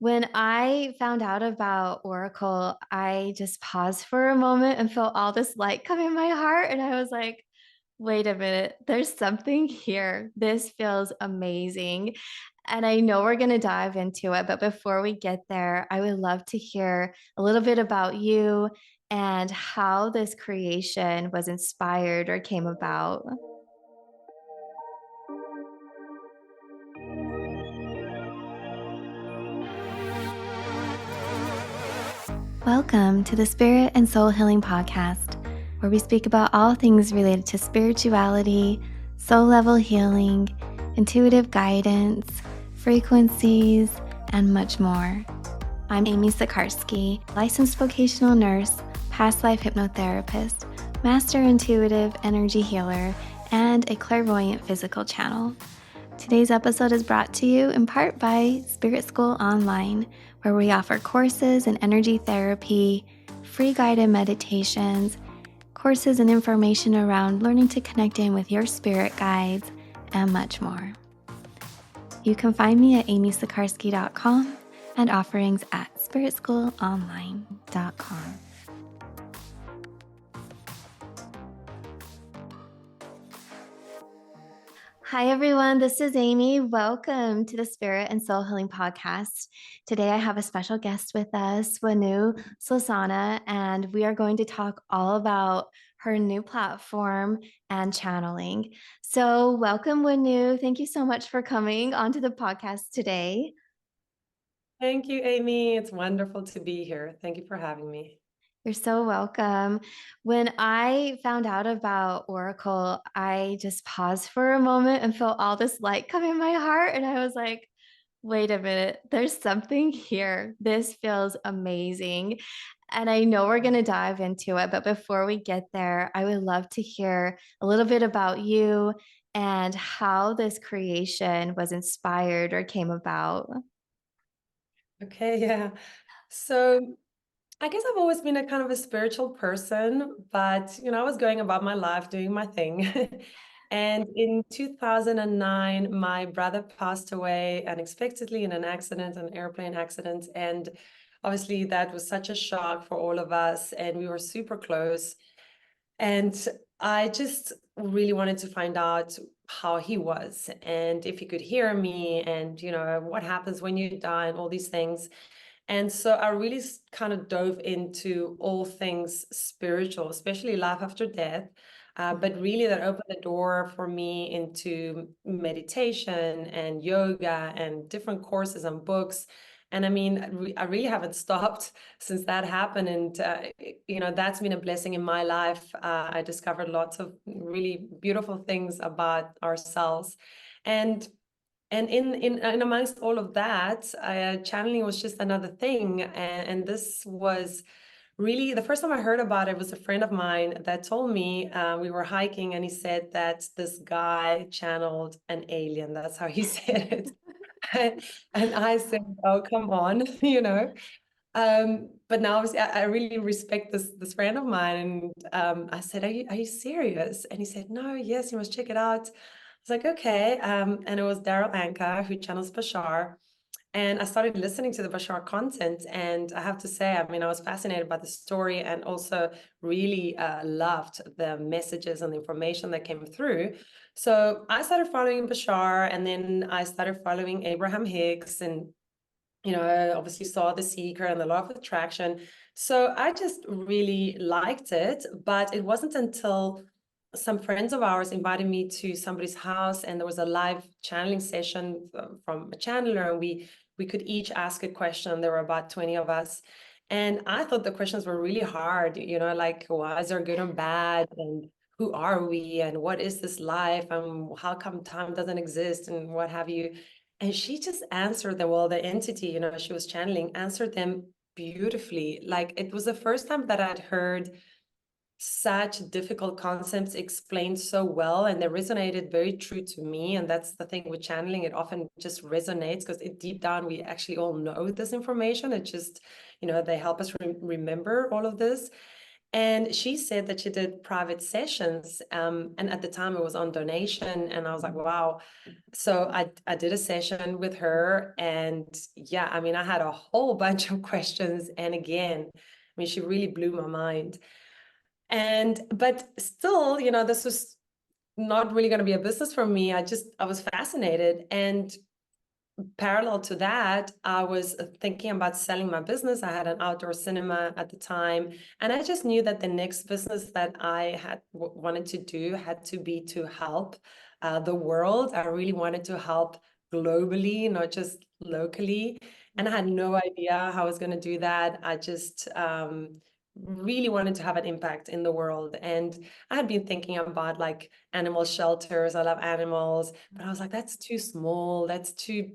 When I found out about Orykl, I just paused for a moment and felt all this light come in my heart. And I was like, wait a minute, there's something here. This feels amazing. And I know we're going to dive into it. But before we get there, I would love to hear a little bit about you and how this creation was inspired or came about. Welcome to the Spirit and Soul Healing Podcast, where we speak about all things related to spirituality, soul level healing, intuitive guidance, frequencies, and much more. I'm Amy Sikarskie, licensed vocational nurse, past life hypnotherapist, master intuitive energy healer, and a clairvoyant physical channel. Today's episode is brought to you in part by Spirit School Online, where we offer courses in energy therapy, free guided meditations, courses and information around learning to connect in with your spirit guides, and much more. You can find me at amysikarskie.com and offerings at spiritschoolonline.com. Hi, everyone. This is Amy. Welcome to the Spirit and Soul Healing Podcast. Today, I have a special guest with us, Huenu Solsona, and we are going to talk all about her new platform and channeling. So, welcome, Huenu. Thank you so much for coming onto the podcast today. Thank you, Amy. It's wonderful to be here. Thank you for having me. You're so welcome. When I found out about Orykl, I just paused for a moment and felt all this light come in my heart. And I was like, wait a minute, there's something here. This feels amazing. And I know we're going to dive into it. But before we get there, I would love to hear a little bit about you and how this creation was inspired or came about. Okay, yeah. So I guess I've always been a kind of a spiritual person, but I was going about my life doing my thing. And in 2009, my brother passed away unexpectedly in an airplane accident. And obviously that was such a shock for all of us, and we were super close. And I just really wanted to find out how he was and if he could hear me and, what happens when you die and all these things. And so I really kind of dove into all things spiritual, especially life after death. But really, that opened the door for me into meditation and yoga and different courses and books. And I mean, I really haven't stopped since that happened. And, that's been a blessing in my life. I discovered lots of really beautiful things about ourselves. And in amongst all of that, channeling was just another thing. And this was really the first time I heard about it was a friend of mine that told me, we were hiking and he said that this guy channeled an alien. That's how he said it. And I said, oh, come on, But now obviously I really respect this friend of mine. And I said, are you serious? And he said, no, yes, you must check it out. I was like, okay. And it was Daryl Anka who channels Bashar. And I started listening to the Bashar content. And I have to say, I mean, I was fascinated by the story and also really loved the messages and the information that came through. So I started following Bashar, and then I started following Abraham Hicks, and I obviously saw The Seeker and the Law of Attraction. So I just really liked it, but it wasn't until some friends of ours invited me to somebody's house, and there was a live channeling session from a channeler, and we could each ask a question. There were about 20 of us. And I thought the questions were really hard, like, why is there good and bad? And who are we? And what is this life? And how come time doesn't exist? And what have you? And she just answered them. Well, the entity, she was channeling, answered them beautifully. Like, it was the first time that I'd heard such difficult concepts explained so well, and they resonated very true to me. And that's the thing with channeling, it often just resonates because deep down we actually all know this information. It just, they help us remember all of this. And she said that she did private sessions. And at the time it was on donation. And I was like, wow. So I did a session with her. And yeah, I mean, I had a whole bunch of questions. And again, I mean, she really blew my mind. But still, this was not really going to be a business for me. I was fascinated. And parallel to that, I was thinking about selling my business. I had an outdoor cinema at the time, and I just knew that the next business that I had wanted to do had to be to help the world. I really wanted to help globally, not just locally, and I had no idea how I was going to do that. I just really wanted to have an impact in the world, and I had been thinking about like animal shelters. I love animals, but I was like, that's too small. That's too,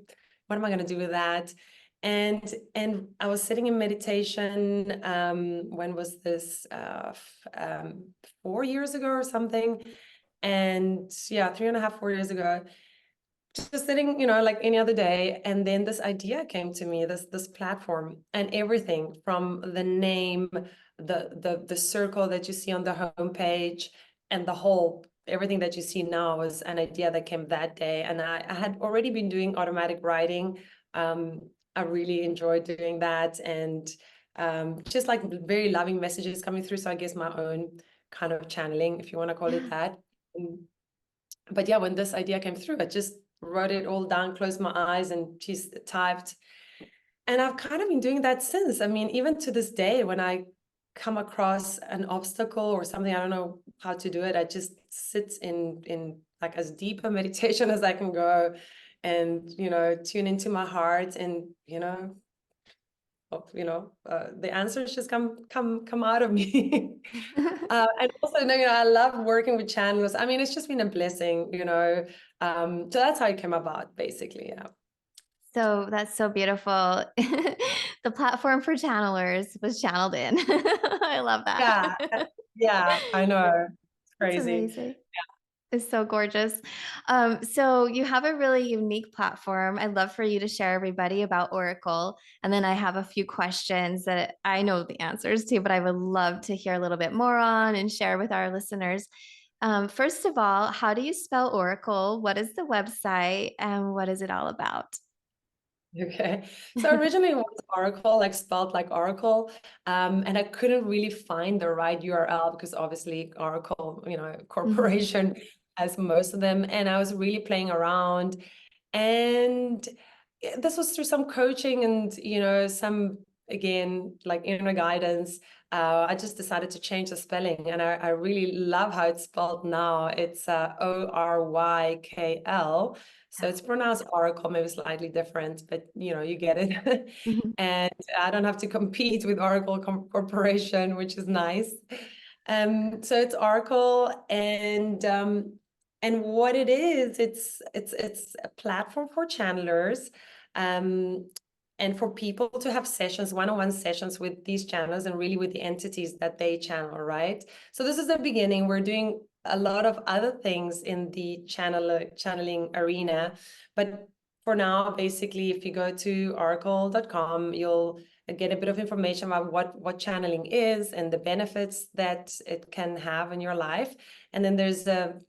what am I going to do with that? And I was sitting in meditation. When was this? 4 years ago or something. And yeah, 3.5, 4 years ago, just sitting, like any other day. And then this idea came to me, this platform, and everything from the name, the circle that you see on the homepage, and the whole everything that you see now was an idea that came that day. And I had already been doing automatic writing. Um, I really enjoyed doing that, and just like very loving messages coming through. So I guess my own kind of channeling, if you want to call it that. But yeah, when this idea came through, I just wrote it all down, closed my eyes, and just typed. And I've kind of been doing that since. I mean, even to this day, when I come across an obstacle or something, I don't know how to do it, I just sit in like as deep a meditation as I can go, and tune into my heart, and the answers just come out of me. And also, I love working with channelers. I mean, it's just been a blessing. So that's how it came about, basically. Yeah. So that's so beautiful. The platform for channelers was channeled in. I love that. Yeah. Yeah, I know. It's That's crazy. amazing. It's so gorgeous. So you have a really unique platform. I'd love for you to share everybody about Orykl. And then I have a few questions that I know the answers to, but I would love to hear a little bit more on and share with our listeners. First of all, how do you spell Orykl? What is the website and what is it all about? Okay. So originally it was Oracle, like spelled like Oracle. And I couldn't really find the right URL because obviously Oracle, Mhm. corporation has most of them. And I was really playing around. And this was through some coaching and, some, again, like inner guidance. I just decided to change the spelling. And I really love how it's spelled now. It's Orykl. So it's pronounced Oracle, maybe slightly different, but you get it. Mhm. And I don't have to compete with Oracle Corporation, which is nice. So it's Oracle, and what it is, it's a platform for channelers, um, and for people to have sessions, one-on-one sessions with these channelers and really with the entities that they channel, right? So this is the beginning. We're doing a lot of other things in the channeling arena, but for now, basically, if you go to orykl.com, you'll get a bit of information about what channeling is and the benefits that it can have in your life. And then there's an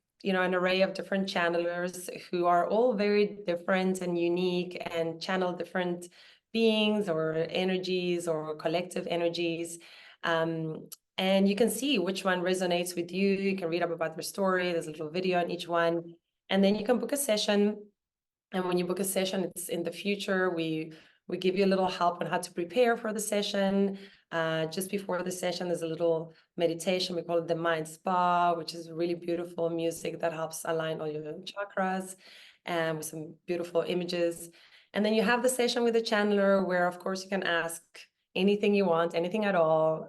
array of different channelers who are all very different and unique and channel different beings or energies or collective energies. And you can see which one resonates with you. You can read up about their story. There's a little video on each one. And then you can book a session. And when you book a session, it's in the future. We give you a little help on how to prepare for the session. Just before the session, there's a little meditation. We call it the Mind Spa, which is really beautiful music that helps align all your chakras, and with some beautiful images. And then you have the session with the channeler, where of course you can ask anything you want, anything at all.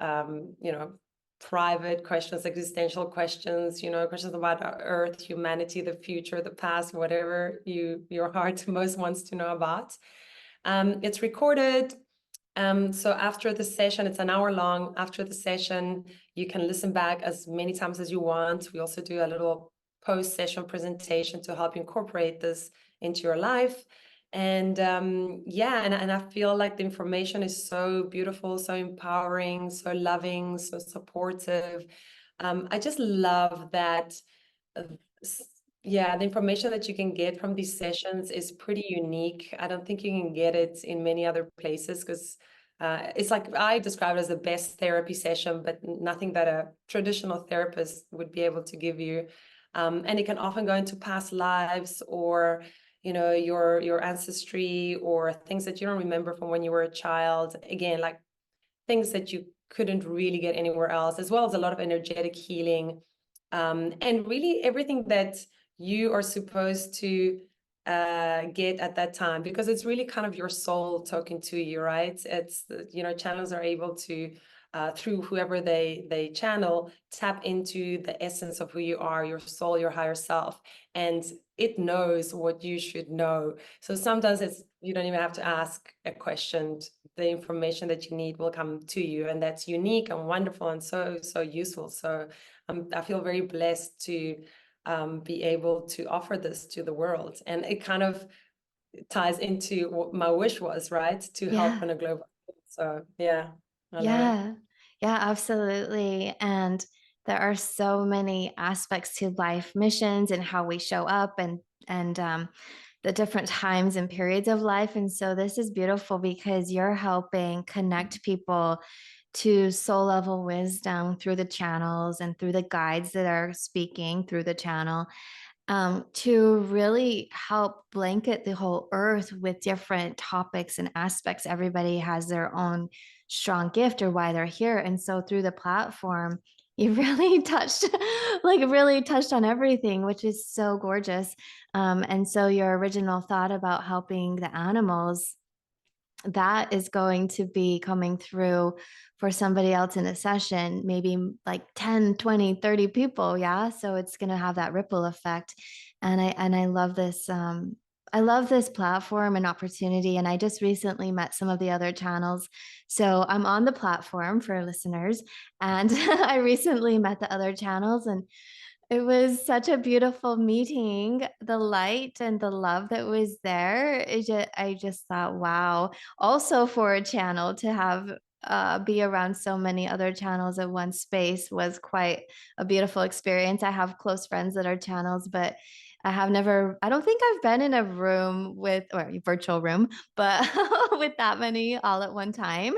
Private questions, existential questions, questions about our Earth, humanity, the future, the past, whatever your heart most wants to know about. It's recorded. So after the session, it's an hour long. After the session, you can listen back as many times as you want. We also do a little post-session presentation to help incorporate this into your life. And yeah, and I feel like the information is so beautiful, so empowering, so loving, so supportive. I just love that. uh, yeah, the information that you can get from these sessions is pretty unique. I don't think you can get it in many other places because it's like I describe it as the best therapy session, but nothing that a traditional therapist would be able to give you. And it can often go into past lives or your ancestry or things that you don't remember from when you were a child. Again, like things that you couldn't really get anywhere else, as well as a lot of energetic healing, and really everything that you are supposed to get at that time, because it's really kind of your soul talking to you, right? It's channels are able to through whoever they channel, tap into the essence of who you are, your soul, your higher self, and it knows what you should know. So sometimes you don't even have to ask a question. The information that you need will come to you, and that's unique and wonderful and so useful. So I feel very blessed to be able to offer this to the world, and it kind of ties into what my wish was, right? To help Yeah. on a global scale. So yeah, I love it. Yeah. Yeah, absolutely. And there are so many aspects to life missions and how we show up and the different times and periods of life. And so this is beautiful because you're helping connect people to soul level wisdom through the channels and through the guides that are speaking through the channel, to really help blanket the whole earth with different topics and aspects. Everybody has their own strong gift or why they're here. And so through the platform, you really touched, like really touched on everything, which is so gorgeous. And so your original thought about helping the animals, that is going to be coming through for somebody else in a session, maybe like 10, 20, 30 people. Yeah. So it's going to have that ripple effect. And I love this. I love this platform and opportunity. And I just recently met some of the other channels. So I'm on the platform for listeners. And I recently met the other channels, and it was such a beautiful meeting. The light and the love that was there. I just thought, wow. Also, for a channel to have be around so many other channels at one space was quite a beautiful experience. I have close friends that are channels, but I don't think I've been in a room with, or a virtual room, but with that many all at one time.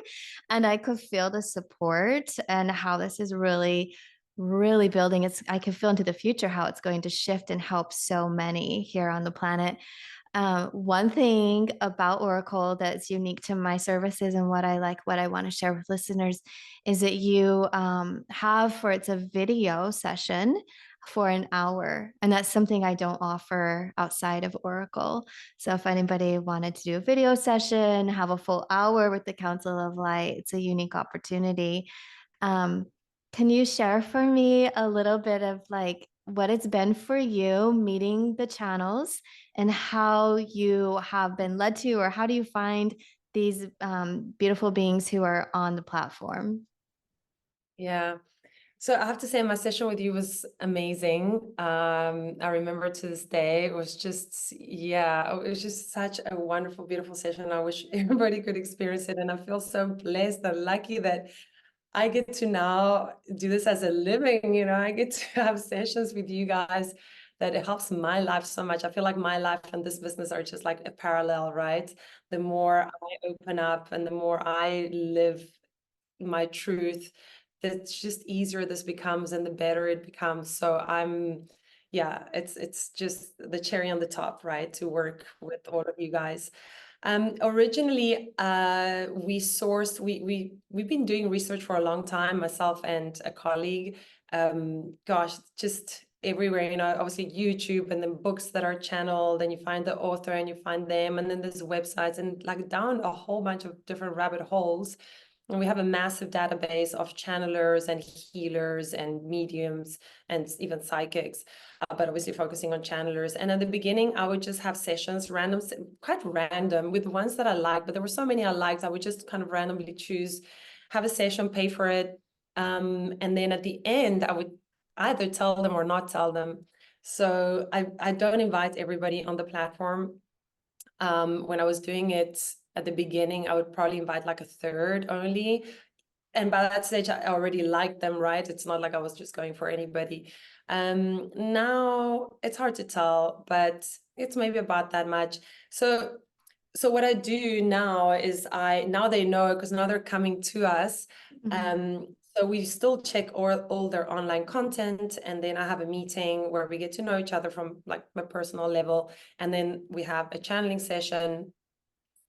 And I could feel the support and how this is really building. I can feel into the future how it's going to shift and help so many here on the planet. One thing about Orykl that's unique to my services and what I like, what I want to share with listeners, is that you have for it's a video session for an hour. And that's something I don't offer outside of Orykl. So if anybody wanted to do a video session, have a full hour with the Council of Light, it's a unique opportunity. Um, can you share for me a little bit of like what it's been for you meeting the channels and how you have been led to, or how do you find these beautiful beings who are on the platform? Yeah. So I have to say my session with you was amazing. I remember to this day, it was just, yeah, it was just such a wonderful, beautiful session. I wish everybody could experience it. And I feel so blessed and lucky that I get to now do this as a living. I get to have sessions with you guys that it helps my life so much. I feel like my life and this business are just like a parallel, right? The more I open up and the more I live my truth, that's just easier this becomes and the better it becomes. So yeah, it's just the cherry on the top, right? To work with all of you guys. Originally, we've been doing research for a long time, myself and a colleague. Gosh, just everywhere, obviously YouTube, and then books that are channeled, and you find the author and you find them, and then there's websites, and like down a whole bunch of different rabbit holes. And we have a massive database of channelers and healers and mediums and even psychics, but obviously focusing on channelers. And at the beginning, I would just have sessions, quite random, with the ones that I liked, but there were so many I liked, I would just kind of randomly choose, have a session, pay for it. And then at the end, I would either tell them or not tell them. So I don't invite everybody on the platform. When I was doing it at the beginning, I would probably invite like a third only. And by that stage, I already liked them, right? It's not like I was just going for anybody. Now it's hard to tell, but it's maybe about that much. So what I do now is now they know, because now they're coming to us. So we still check all their online content, and then I have a meeting where we get to know each other from like my personal level, and then we have a channeling session.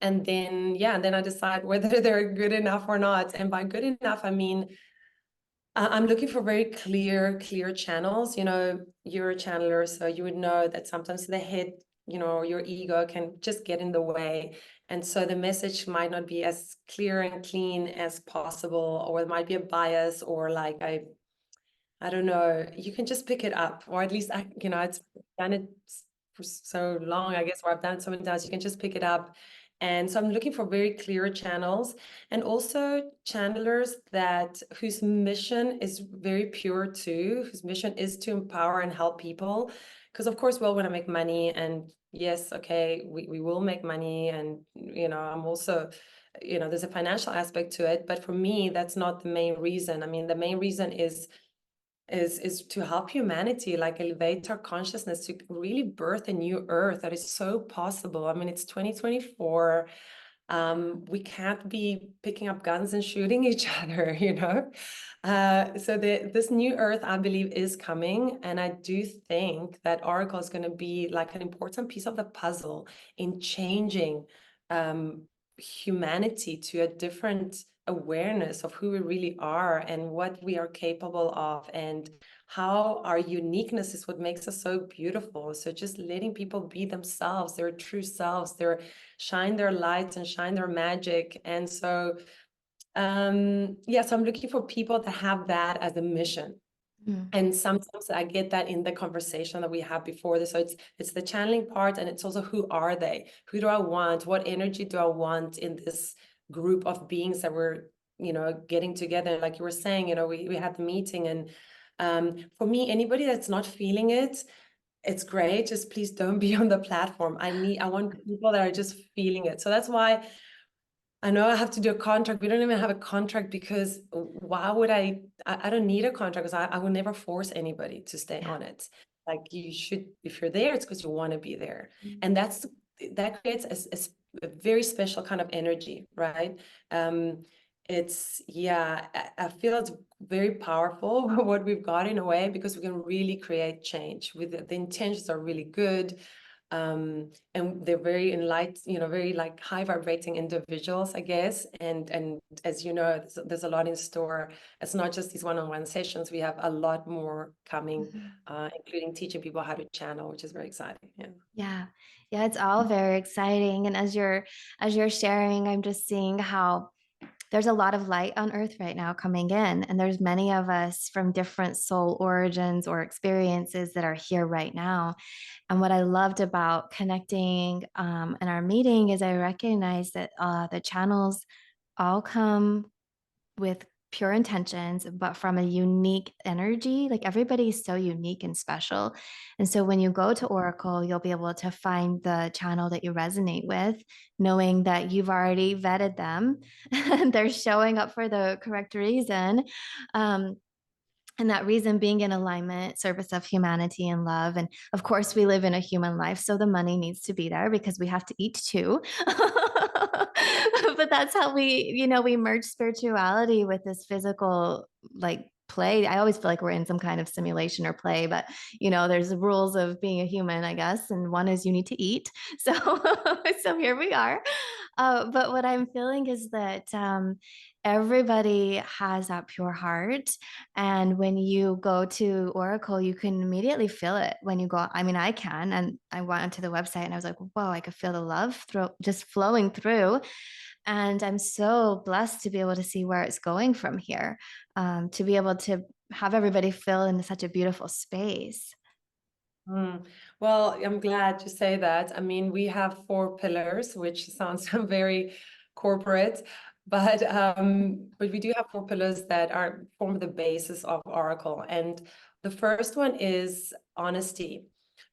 And then, yeah, and then I decide whether they're good enough or not. And by good enough, I mean, I'm looking for very clear channels. You know, you're a channeler, so you would know that sometimes the head, you know, your ego can just get in the way. And so the message might not be as clear and clean as possible, or it might be a bias, or like I don't know, you can just pick it up, or at least it's done it for so long, I guess, where I've done it so many times, you can just pick it up. And so I'm looking for very clear channels, and also channelers whose mission is very pure too, whose mission is to empower and help people. Because of course we all want to make money, and yes, okay, we will make money, and I'm also, there's a financial aspect to it, but for me, that's not the main reason. I mean, the main reason is to help humanity, like elevate our consciousness, to really birth a new earth that is so possible. I mean, it's 2024. We can't be picking up guns and shooting each other, so this new earth, I believe, is coming, and I do think that Orykl is going to be like an important piece of the puzzle in changing humanity to a different awareness of who we really are and what we are capable of, and how our uniqueness is what makes us so beautiful. So just letting people be themselves, their true selves, shine their lights and shine their magic. And so so I'm looking for people that have that as a mission. And sometimes I get that in the conversation that we have before this. So it's the channeling part, and it's also, who are they? Who do I want? What energy do I want in this group of beings that we're, getting together? Like you were saying, we had the meeting, and for me, anybody that's not feeling it, it's great. Just please don't be on the platform. I want people that are just feeling it. So that's why I know I have to do a contract. We don't even have a contract, because why would I don't need a contract, because I will never force anybody to stay on it. Like, you should, if you're there, it's because you want to be there. And that creates a very special kind of energy, right? I feel it's very powerful what we've got, in a way, because we can really create change. With the intentions are really good. And they're very enlightened, very like high vibrating individuals, I guess. And as you know, there's a lot in store. It's not just these one-on-one sessions. We have a lot more coming, including teaching people how to channel, which is very exciting. Yeah, it's all very exciting. And as you're sharing, I'm just seeing how there's a lot of light on earth right now coming in, and there's many of us from different soul origins or experiences that are here right now. And what I loved about connecting in our meeting is I recognized that the channels all come with pure intentions, but from a unique energy. Like, everybody is so unique and special. And so when you go to Orykl, you'll be able to find the channel that you resonate with, knowing that you've already vetted them and they're showing up for the correct reason. And that reason being in alignment, service of humanity and love. And of course, we live in a human life, so the money needs to be there because we have to eat too. But that's how we merge spirituality with this physical, like, play. I always feel like we're in some kind of simulation or play, but there's the rules of being a human, I guess, and one is you need to eat. So so here we are. But what I'm feeling is that everybody has that pure heart, and when you go to Orykl, you can immediately feel it when you go. I mean, I can, and I went onto the website and I was like, whoa, I could feel the love just flowing through. And I'm so blessed to be able to see where it's going from here, to be able to have everybody feel in such a beautiful space. Well, I'm glad you say that. I mean, we have 4 pillars, which sounds very corporate, but we do have 4 pillars that form the basis of Orykl. And the first one is honesty.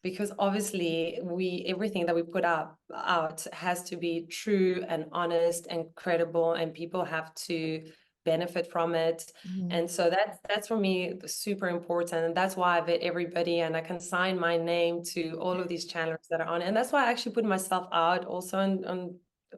because obviously everything that we put up out has to be true and honest and credible, and people have to benefit from it. And so that's for me super important. And that's why I vet everybody, and I can sign my name to all of these channels that are on. And that's why I actually put myself out also on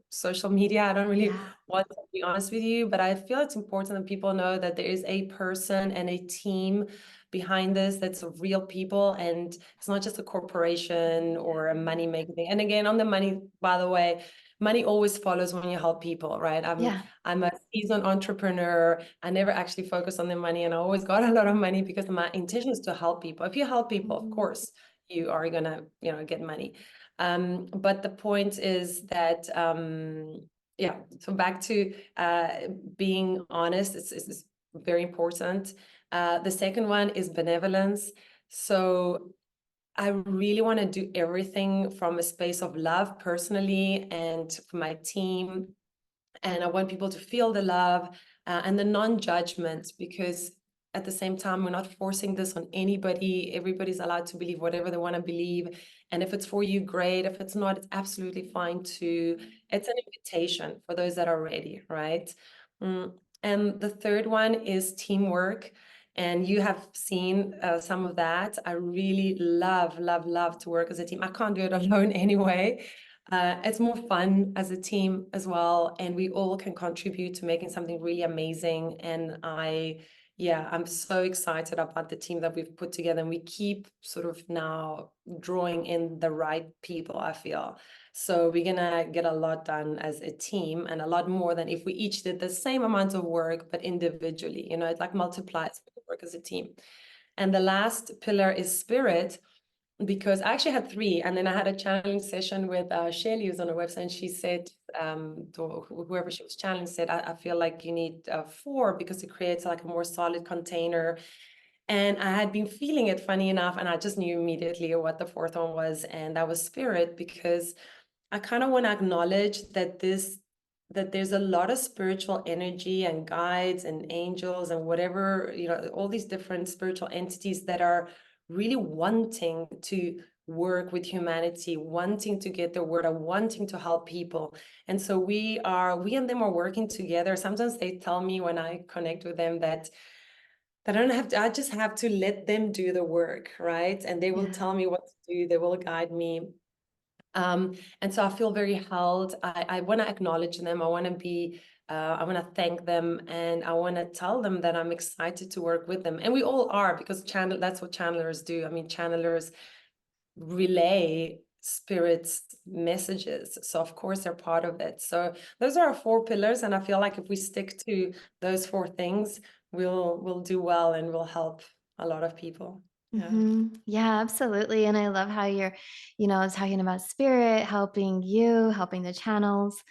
social media. I don't really Yeah. want to be honest with you, but I feel it's important that people know that there is a person and a team behind this that's of real people, and it's not just a corporation or a money making thing. And again, on the money, by the way, money always follows when you help people, right? Yeah. I'm a seasoned entrepreneur. I never actually focus on the money, and I always got a lot of money because my intention is to help people. If you help people, of course, you are gonna, get money. But the point is that, yeah, so back to being honest, it's very important. The second one is benevolence. So I really want to do everything from a space of love personally and for my team. And I want people to feel the love and the non-judgment, because at the same time, we're not forcing this on anybody. Everybody's allowed to believe whatever they want to believe. And if it's for you, great. If it's not, it's absolutely fine too. It's an invitation for those that are ready, right? And the third one is teamwork. And you have seen some of that. I really love, love, love to work as a team. I can't do it alone anyway. It's more fun as a team as well, and we all can contribute to making something really amazing. And I'm so excited about the team that we've put together, and we keep sort of now drawing in the right people, I feel. So we're gonna get a lot done as a team, and a lot more than if we each did the same amount of work, but individually. It like multiplies when we work as a team. And the last pillar is spirit, because I actually had three, and then I had a channeling session with Shelly, who's on her website, and she said, to whoever she was channeling, said, I feel like you need four, because it creates like a more solid container. And I had been feeling it, funny enough, and I just knew immediately what the fourth one was, and that was spirit, because I kind of want to acknowledge that there's a lot of spiritual energy and guides and angels and whatever, all these different spiritual entities that are really wanting to work with humanity, wanting to get the word out, wanting to help people. And so we and them are working together. Sometimes they tell me when I connect with them that I just have to let them do the work, right? And they will tell me what to do, they will guide me. And so I feel very held. I want to acknowledge them. I want to thank them, and I want to tell them that I'm excited to work with them. And we all are, because that's what channelers do. I mean, channelers relay spirits messages. So of course they're part of it. So those are our four pillars. And I feel like if we stick to those four things, we'll do well, and we'll help a lot of people. Yeah. Yeah, absolutely. And I love how you're, talking about spirit helping you, helping the channels,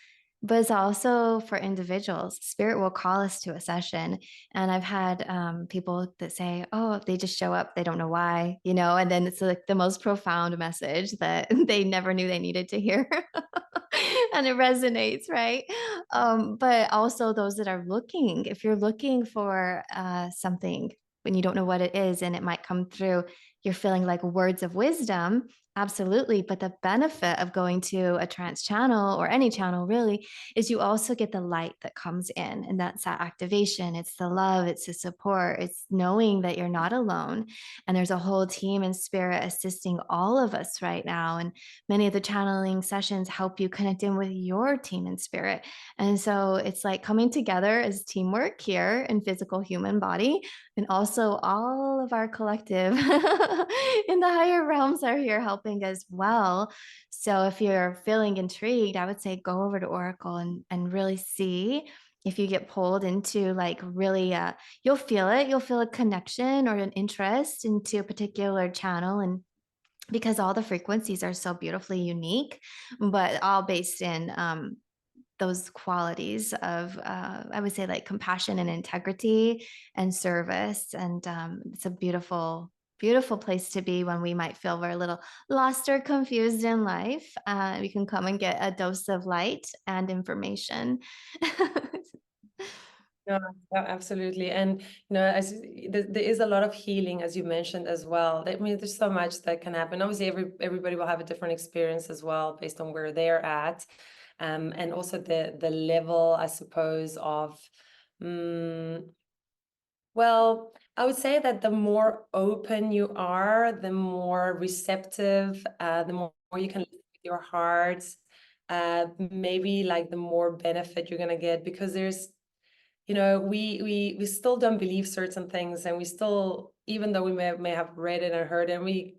but it's also for individuals. Spirit will call us to a session. And I've had people that say, oh, they just show up, they don't know why, and then it's like the most profound message that they never knew they needed to hear. And it resonates, right? But also those that are looking, if you're looking for something, when you don't know what it is and it might come through, you're feeling like words of wisdom. Absolutely. But the benefit of going to a trance channel, or any channel really, is you also get the light that comes in. And that's that activation. It's the love, it's the support, it's knowing that you're not alone. And there's a whole team in spirit assisting all of us right now. And many of the channeling sessions help you connect in with your team in spirit. And so it's like coming together as teamwork here in physical human body, and also all of our collective in the higher realms are here helping as well. So if you're feeling intrigued, I would say go over to Orykl and really see if you get pulled into like really, you'll feel it. You'll feel a connection or an interest into a particular channel. And because all the frequencies are so beautifully unique, but all based in those qualities of I would say like compassion and integrity and service. And it's a beautiful beautiful place to be when we might feel we're a little lost or confused in life. We can come and get a dose of light and information. No, absolutely. And as there is a lot of healing, as you mentioned as well. I mean, there's so much that can happen. Obviously, everybody will have a different experience as well based on where they're at, and also the level, I suppose, of well, I would say that the more open you are, the more receptive, the more you can listen with your heart, maybe like the more benefit you're gonna get because there's we still don't believe certain things, and we still, even though we may have read it and heard it, and we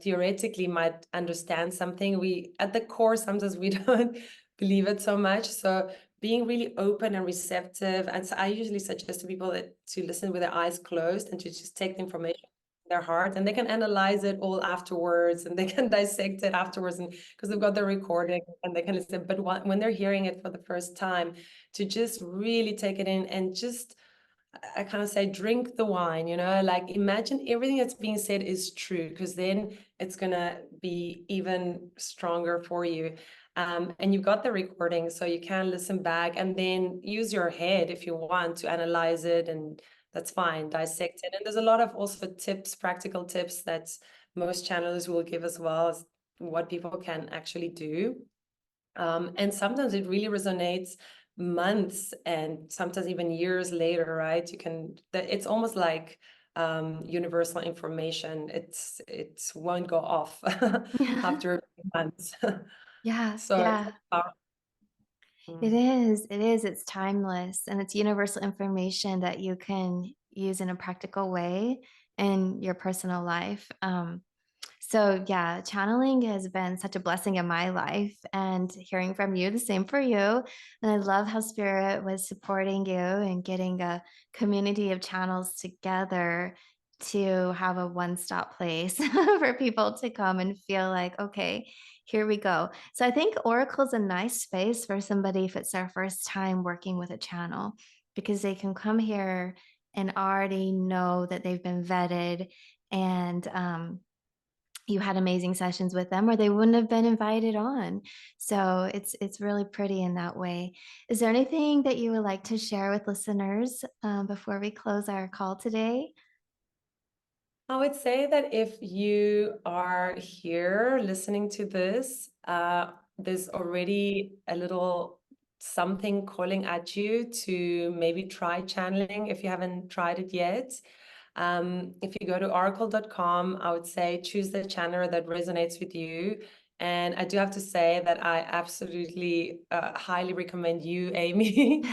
theoretically might understand something, we at the core sometimes we don't believe it so much. So being really open and receptive, and so I usually suggest to people that to listen with their eyes closed and to just take the information in their heart, and they can analyze it all afterwards, and they can dissect it afterwards, and because they've got the recording and they can listen. But when they're hearing it for the first time, to just really take it in and just I kind of say, drink the wine, like imagine everything that's being said is true, because then it's going to be even stronger for you. And you've got the recording, so you can listen back and then use your head if you want to analyze it, and that's fine, dissect it. And there's a lot of also tips, practical tips that most channelers will give as well as what people can actually do. And sometimes it really resonates months and sometimes even years later, right? It's almost like universal information. It won't go off after a few months. Yeah, So it's yeah. powerful. It Mm. is. It is. It's timeless and it's universal information that you can use in a practical way in your personal life. So yeah, channeling has been such a blessing in my life, and hearing from you, the same for you. And I love how Spirit was supporting you and getting a community of channels together to have a one-stop place for people to come and feel like, okay, here we go. So I think Orykl a nice space for somebody if it's their first time working with a channel, because they can come here and already know that they've been vetted, and you had amazing sessions with them or they wouldn't have been invited on. So it's really pretty in that way. Is there anything that you would like to share with listeners before we close our call today? I would say that if you are here listening to this, there's already a little something calling at you to maybe try channeling if you haven't tried it yet. If you go to orykl.com, I would say choose the channeler that resonates with you. And I do have to say that I absolutely highly recommend you, Amy.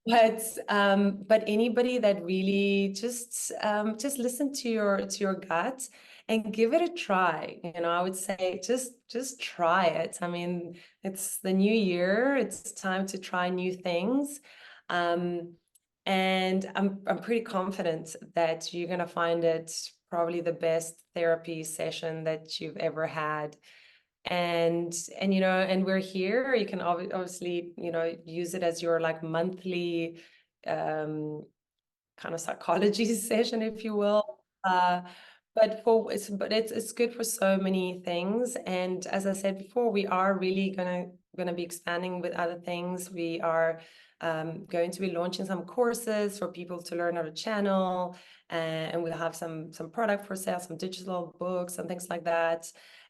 But anybody that really just listen to your gut and give it a try. I would say just try it. I mean, it's the new year. It's time to try new things. Um, and I'm pretty confident that you're gonna find it probably the best therapy session that you've ever had. And we're here, you can obviously use it as your like monthly um kind of psychology session, if you will. But it's good for so many things. And as I said before, we are really gonna be expanding with other things. We are going to be launching some courses for people to learn how to channel, and we'll have some product for sale, some digital books and things like that.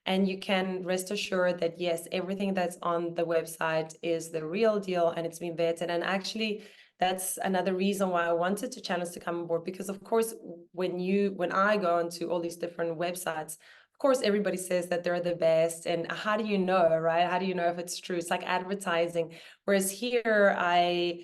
And you can rest assured that yes, everything that's on the website is the real deal and it's been vetted. And actually, that's another reason why I wanted to channels to come on board, because of course, when I go onto all these different websites, of course, everybody says that they're the best. And how do you know, right? How do you know if it's true? It's like advertising. Whereas here, I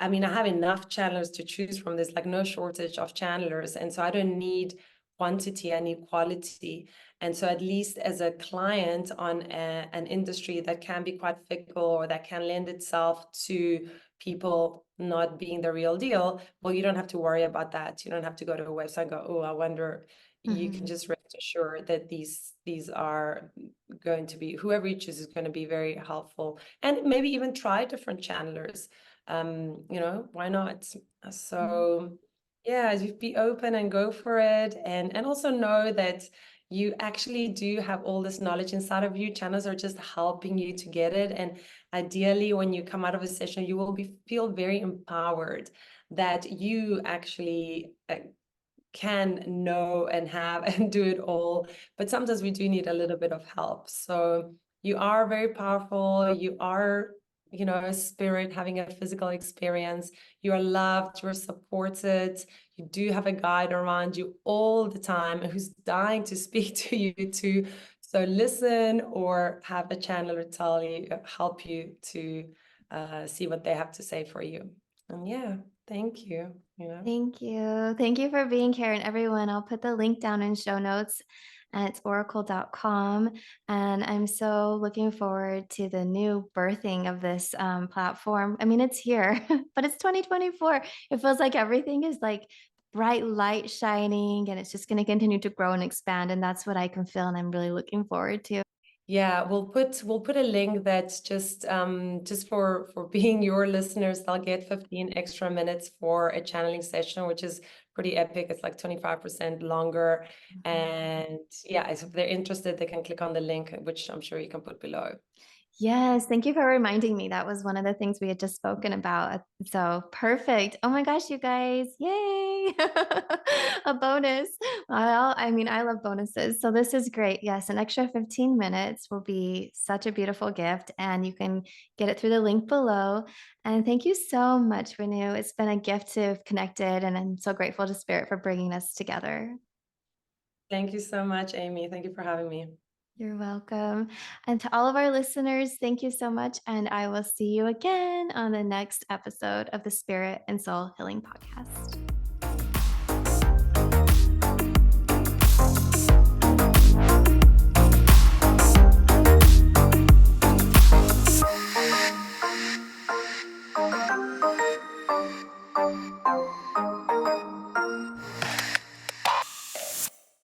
mean, I have enough channelers to choose from. There's like no shortage of channelers. And so I don't need quantity, I need quality. And so at least as a client on an industry that can be quite fickle or that can lend itself to people not being the real deal, well, you don't have to worry about that. You don't have to go to a website and go, oh, I wonder. You can Mhm. just rest assured that these are going to be, whoever you choose is going to be very helpful. And maybe even try different channelers. Why not? Mhm. So yeah, just be open and go for it. And also know that you actually do have all this knowledge inside of you. Channels are just helping you to get it. ideally, when you come out of a session, you will feel very empowered that you actually can know and have and do it all. But sometimes we do need a little bit of help. So you are very powerful. You are, a spirit having a physical experience. You are loved, you're supported. You do have a guide around you all the time who's dying to speak to you too. So listen, or have a channeler help you to see what they have to say for you. And yeah, thank you. Thank you. Thank you for being here. And everyone, I'll put the link down in show notes. And it's orykl.com. And I'm so looking forward to the new birthing of this platform. I mean, it's here, but it's 2024. It feels like everything is like bright light shining, and it's just going to continue to grow and expand. And that's what I can feel. And I'm really looking forward to. Yeah, we'll put a link that's just for being your listeners. They'll get 15 extra minutes for a channeling session, which is pretty epic. It's like 25% longer. And yeah, if they're interested, they can click on the link, which I'm sure you can put below. Yes, thank you for reminding me. That was one of the things we had just spoken about. So perfect. Oh my gosh, you guys. Yay. A bonus. Well, I mean, I love bonuses. So this is great. Yes, an extra 15 minutes will be such a beautiful gift, and you can get it through the link below. And thank you so much, Huenu. It's been a gift to have connected, and I'm so grateful to Spirit for bringing us together. Thank you so much, Amy. Thank you for having me. You're welcome. And to all of our listeners, thank you so much. And I will see you again on the next episode of the Spirit and Soul Healing Podcast.